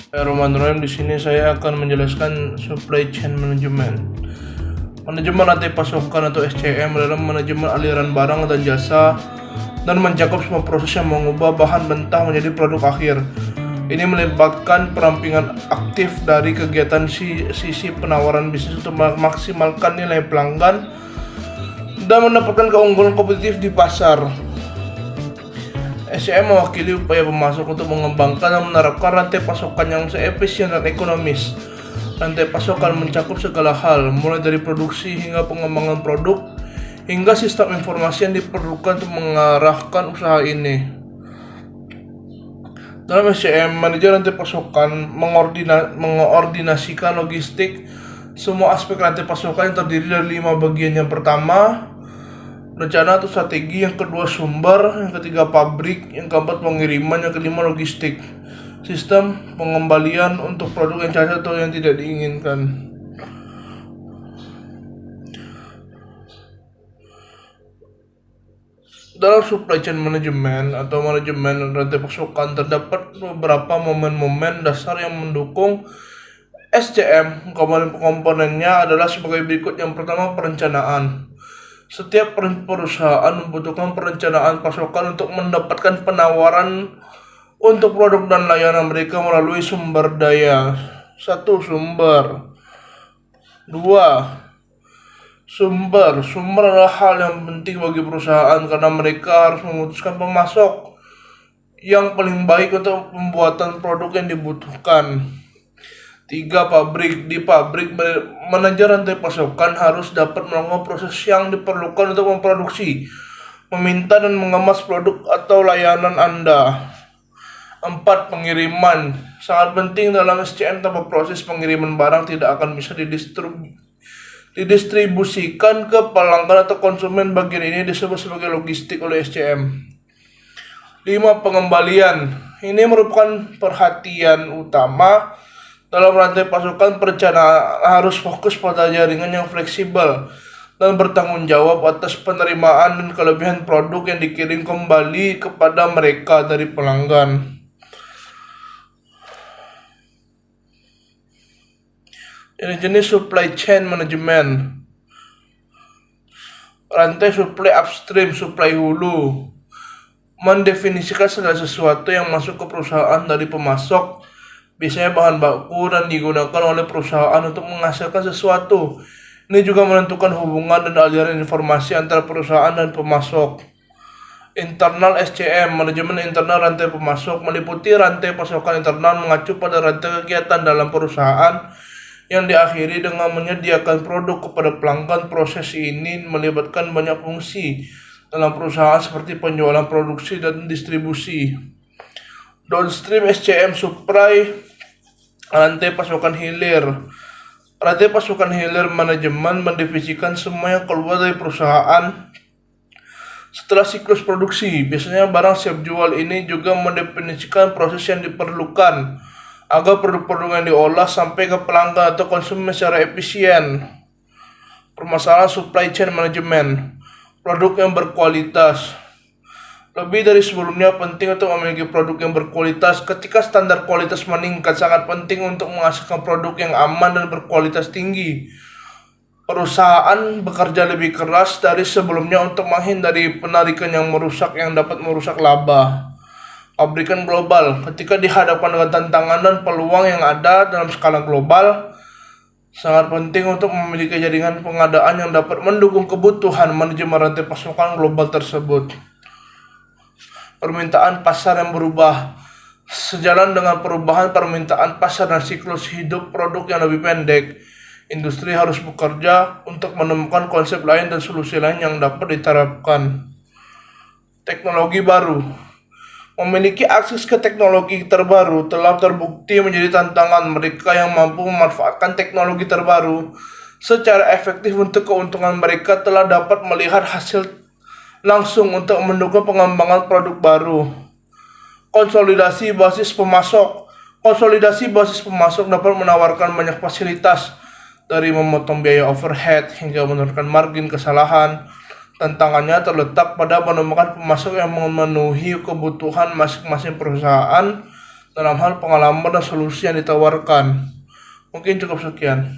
Roman Roem. Di sini saya akan menjelaskan supply chain management. Manajemen rantai pasokan atau SCM adalah manajemen aliran barang dan jasa dan mencakup semua proses yang mengubah bahan mentah menjadi produk akhir. Ini melibatkan perampingan aktif dari kegiatan sisi penawaran bisnis untuk memaksimalkan nilai pelanggan dan mendapatkan keunggulan kompetitif di pasar. SCM mewakili upaya pemasok untuk mengembangkan dan menerapkan rantai pasokan yang seefisien dan ekonomis. Rantai pasokan mencakup segala hal, mulai dari produksi hingga pengembangan produk, hingga sistem informasi yang diperlukan untuk mengarahkan usaha ini. Dalam SCM, manajer rantai pasokan mengordinasikan logistik semua aspek rantai pasokan yang terdiri dari 5 bagian. Yang pertama, rencana atau strategi. Yang kedua, sumber. Yang ketiga, pabrik. Yang keempat, pengiriman. Yang kelima, logistik. Sistem pengembalian untuk produk yang cacat atau yang tidak diinginkan. Dalam supply chain management atau manajemen rantai pasokan terdapat beberapa momen-momen dasar yang mendukung SCM. Komponen-komponennya adalah sebagai berikut. Yang pertama, perencanaan. Setiap perusahaan membutuhkan perencanaan pasokan untuk mendapatkan penawaran untuk produk dan layanan mereka melalui sumber daya. 1. Sumber. 2. Sumber adalah hal yang penting bagi perusahaan karena mereka harus memutuskan pemasok yang paling baik untuk pembuatan produk yang dibutuhkan. 3. Pabrik. Di pabrik, manajer rantai pasokan harus dapat melakukan proses yang diperlukan untuk memproduksi, meminta dan mengemas produk atau layanan Anda. 4. Pengiriman. Sangat penting dalam SCM. Tanpa proses pengiriman barang tidak akan bisa didistribusikan ke pelanggan atau konsumen. Bagian ini disebut sebagai logistik oleh SCM. 5. Pengembalian. Ini merupakan perhatian utama dalam rantai pasokan. Perencanaan harus fokus pada jaringan yang fleksibel dan bertanggung jawab atas penerimaan dan kelebihan produk yang dikirim kembali kepada mereka dari pelanggan. Jenis supply chain management. Rantai supply upstream, supply hulu, mendefinisikan segala sesuatu yang masuk ke perusahaan dari pemasok, biasanya bahan baku, dan digunakan oleh perusahaan untuk menghasilkan sesuatu. Ini juga menentukan hubungan dan aliran informasi antara perusahaan dan pemasok. Internal SCM, manajemen internal rantai pemasok, meliputi rantai pasokan internal mengacu pada rantai kegiatan dalam perusahaan yang diakhiri dengan menyediakan produk kepada pelanggan. Proses ini melibatkan banyak fungsi dalam perusahaan seperti penjualan, produksi, dan distribusi. Downstream SCM, supply, rantai pasokan hilir. Rantai pasokan hilir manajemen mendefinisikan semua yang keluar dari perusahaan setelah siklus produksi. Biasanya barang siap jual. Ini juga mendefinisikan proses yang diperlukan agar produk-produk yang diolah sampai ke pelanggan atau konsumen secara efisien. Permasalahan supply chain management. Produk yang berkualitas. Lebih dari sebelumnya penting untuk memiliki produk yang berkualitas. Ketika standar kualitas meningkat, sangat penting untuk menghasilkan produk yang aman dan berkualitas tinggi. Perusahaan bekerja lebih keras dari sebelumnya untuk menghindari penarikan yang merusak yang dapat merusak laba. Pabrikan global. Ketika dihadapkan dengan tantangan dan peluang yang ada dalam skala global, sangat penting untuk memiliki jaringan pengadaan yang dapat mendukung kebutuhan manajemen rantai pasokan global tersebut. Permintaan pasar yang berubah. Sejalan dengan perubahan permintaan pasar dan siklus hidup produk yang lebih pendek, industri harus bekerja untuk menemukan konsep lain dan solusi lain yang dapat diterapkan. Teknologi baru. Memiliki akses ke teknologi terbaru telah terbukti menjadi tantangan. Mereka yang mampu memanfaatkan teknologi terbaru secara efektif untuk keuntungan mereka telah dapat melihat hasil langsung untuk mendukung pengembangan produk baru. Konsolidasi basis pemasok. Konsolidasi basis pemasok dapat menawarkan banyak fasilitas, dari memotong biaya overhead hingga menurunkan margin kesalahan. Tantangannya terletak pada menemukan pemasok yang memenuhi kebutuhan masing-masing perusahaan dalam hal pengalaman dan solusi yang ditawarkan. Mungkin cukup sekian.